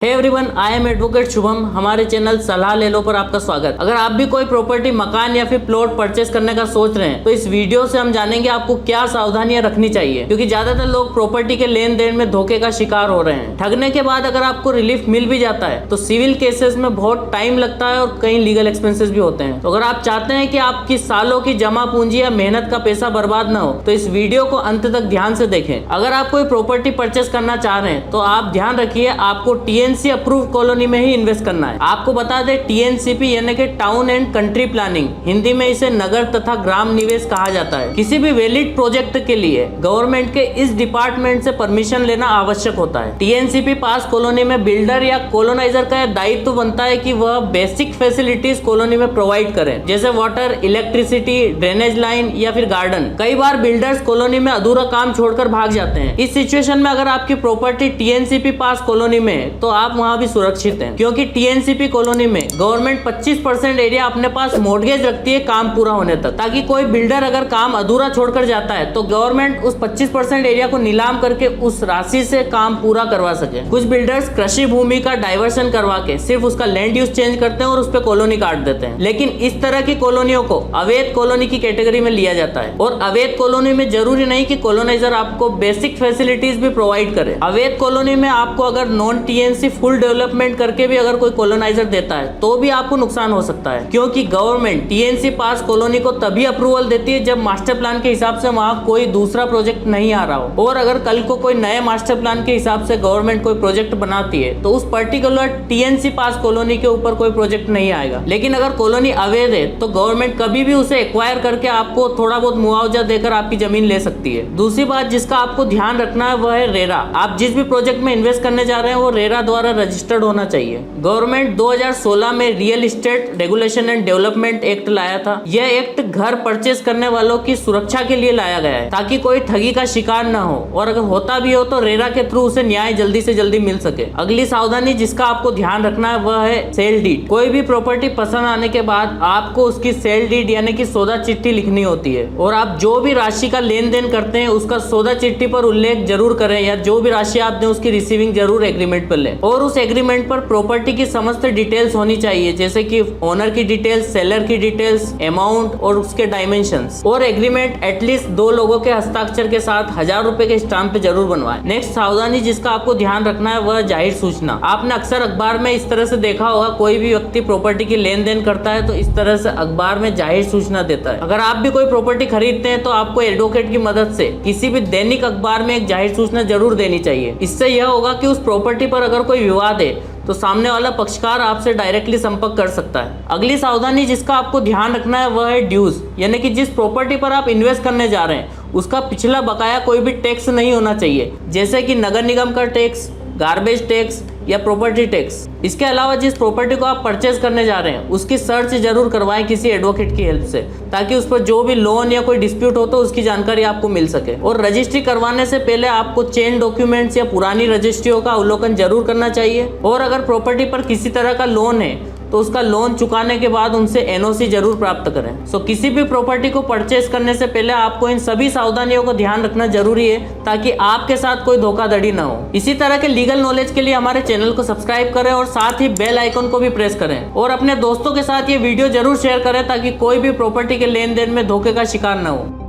Hey everyone, I am advocate Shubham. हमारे channel सलाह ले लो पर आपका स्वागत। अगर आप भी कोई प्रॉपर्टी, मकान या फिर प्लॉट परचेस करने का सोच रहे हैं तो इस वीडियो से हम जानेंगे आपको क्या सावधानियां रखनी चाहिए, क्योंकि ज्यादातर लोग प्रॉपर्टी के लेन देन में धोखे का शिकार हो रहे हैं। ठगने के बाद अगर आपको रिलीफ मिल भी जाता है तो सिविल केसेस में बहुत टाइम लगता है और कई लीगल एक्सपेंसेस भी होते हैं। तो अगर आप चाहते हैं कि आपकी सालों की जमा पूंजी या मेहनत का पैसा बर्बाद ना हो तो इस वीडियो को अंत तक ध्यान से देखें। अगर आप कोई प्रॉपर्टी परचेस करना चाह रहे हैं तो आप ध्यान रखिए, आपको TNC अप्रूव कॉलोनी में ही इन्वेस्ट करना है। आपको बता दें, TNCP यानी कि town and country planning, Hindi में इसे नगर तथा ग्राम निवेश कहा जाता है। किसी भी वैलिड प्रोजेक्ट के लिए गवर्नमेंट के इस डिपार्टमेंट से परमिशन लेना आवश्यक होता है। TNCP पास कॉलोनी में बिल्डर या कॉलोनाइजर का दायित्व बनता है कि वह बेसिक फैसिलिटीज कॉलोनी में प्रोवाइड करें, जैसे वाटर, इलेक्ट्रिसिटी, ड्रेनेज लाइन या फिर गार्डन। कई बार बिल्डर्स कॉलोनी में अधूरा काम छोड़कर भाग जाते हैं। इस सिचुएशन में अगर आपकी प्रॉपर्टी TNCP पास कॉलोनी में है तो आप वहां भी सुरक्षित हैं, क्योंकि TNCP कॉलोनी में गवर्नमेंट 25% एरिया अपने पास मॉर्गेज रखती है काम पूरा होने तक, ताकि कोई बिल्डर अगर काम अधूरा छोड़कर जाता है तो गवर्नमेंट उस 25% एरिया को नीलाम करके उस राशि से काम पूरा करवा सके। कुछ बिल्डर्स कृषि भूमि का डाइवर्सन करवा के सिर्फ उसका लैंड यूज चेंज करते हैं और उस पर कॉलोनी काट देते हैं, लेकिन इस तरह की कॉलोनियों को अवैध कॉलोनी की कैटेगरी में लिया जाता है। और अवैध कॉलोनी में जरूरी नहीं कि कॉलोनाइजर आपको बेसिक फैसिलिटीज भी प्रोवाइड करे। अवैध कॉलोनी में आपको अगर नॉन TNC फुल डेवलपमेंट करके भी अगर कोई कॉलोनाइजर देता है तो भी आपको नुकसान हो सकता है, क्योंकि गवर्नमेंट TNC पास कॉलोनी को तभी अप्रूवल देती है जब मास्टर प्लान के हिसाब से वहां कोई दूसरा प्रोजेक्ट नहीं आ रहा हो। और अगर कल को कोई नए मास्टर प्लान के हिसाब से गवर्नमेंट कोई प्रोजेक्ट बनाती है तो उस पर्टिकुलर TNC पास कॉलोनी के ऊपर कोई प्रोजेक्ट नहीं आएगा। लेकिन अगर कॉलोनी अवैध है तो गवर्नमेंट कभी भी उसे एक्वायर करके आपको थोड़ा बहुत मुआवजा देकर आपकी जमीन ले सकती है। दूसरी बात जिसका आपको ध्यान रखना है वह है रेरा। आप जिस भी प्रोजेक्ट में इन्वेस्ट करने जा रहे हैं वो रेरा द्वारा रजिस्टर्ड होना चाहिए। गवर्नमेंट 2016 में real estate regulation and development act लाया था। यह एक्ट घर परचेस करने वालों की सुरक्षा के लिए लाया गया है, ताकि कोई ठगी का शिकार न हो, और अगर होता भी हो तो रेरा के थ्रू उसे न्याय जल्दी से जल्दी मिल सके। अगली सावधानी जिसका आपको ध्यान रखना है वह है सेल डीड। कोई भी प्रॉपर्टी पसंद आने के बाद आपको उसकी सेल डीड यानी कि सौदा चिट्ठी लिखनी होती है, और आप जो भी राशि का लेन देन करते हैं उसका सौदा चिट्ठी पर उल्लेख जरूर करें, या जो भी राशि आप दें उसकी रिसीविंग जरूर एग्रीमेंट पर लें। और उस एग्रीमेंट पर प्रॉपर्टी की समस्त डिटेल्स होनी चाहिए, जैसे कि ओनर की डिटेल्स, सेलर की डिटेल्स, अमाउंट और उसके डायमेंशंस। और एग्रीमेंट एटलीस्ट 2 लोगों के हस्ताक्षर के साथ 1000 रुपए के स्टाम्प पे जरूर बनवाएं। नेक्स्ट सावधानी जिसका आपको ध्यान रखना है वह जाहिर सूचना। आपने अक्सर अखबार में इस तरह से देखा होगा, कोई भी व्यक्ति प्रॉपर्टी की लेन देन करता है तो इस तरह से अखबार में जाहिर सूचना देता है। अगर आप भी कोई प्रॉपर्टी खरीदते हैं तो आपको एडवोकेट की मदद से किसी भी दैनिक अखबार में एक जाहिर सूचना जरूर देनी चाहिए। इससे यह होगा कि उस प्रॉपर्टी पर अगर कोई विवाद है तो सामने वाला पक्षकार आपसे डायरेक्टली संपर्क कर सकता है। अगली सावधानी जिसका आपको ध्यान रखना है वह है ड्यूज, यानी कि जिस प्रॉपर्टी पर आप इन्वेस्ट करने जा रहे हैं उसका पिछला बकाया कोई भी टैक्स नहीं होना चाहिए, जैसे कि नगर निगम का टैक्स, गार्बेज टैक्स या प्रॉपर्टी टैक्स। इसके अलावा जिस प्रॉपर्टी को आप परचेज करने जा रहे हैं उसकी सर्च जरूर करवाएं किसी एडवोकेट की हेल्प से, ताकि उस पर जो भी लोन या कोई डिस्प्यूट हो तो उसकी जानकारी आपको मिल सके। और रजिस्ट्री करवाने से पहले आपको चेन डॉक्यूमेंट्स या पुरानी रजिस्ट्रियों का अवलोकन जरूर करना चाहिए। और अगर प्रॉपर्टी पर किसी तरह का लोन है तो उसका लोन चुकाने के बाद उनसे NOC जरूर प्राप्त करें। सो किसी भी प्रॉपर्टी को परचेस करने से पहले आपको इन सभी सावधानियों को ध्यान रखना जरूरी है, ताकि आपके साथ कोई धोखाधड़ी ना हो। इसी तरह के लीगल नॉलेज के लिए हमारे चैनल को सब्सक्राइब करें और साथ ही बेल आइकन को भी प्रेस करें, और अपने दोस्तों के साथ ये वीडियो जरूर शेयर करें ताकि कोई भी प्रॉपर्टी के लेन देन में धोखे का शिकार न हो।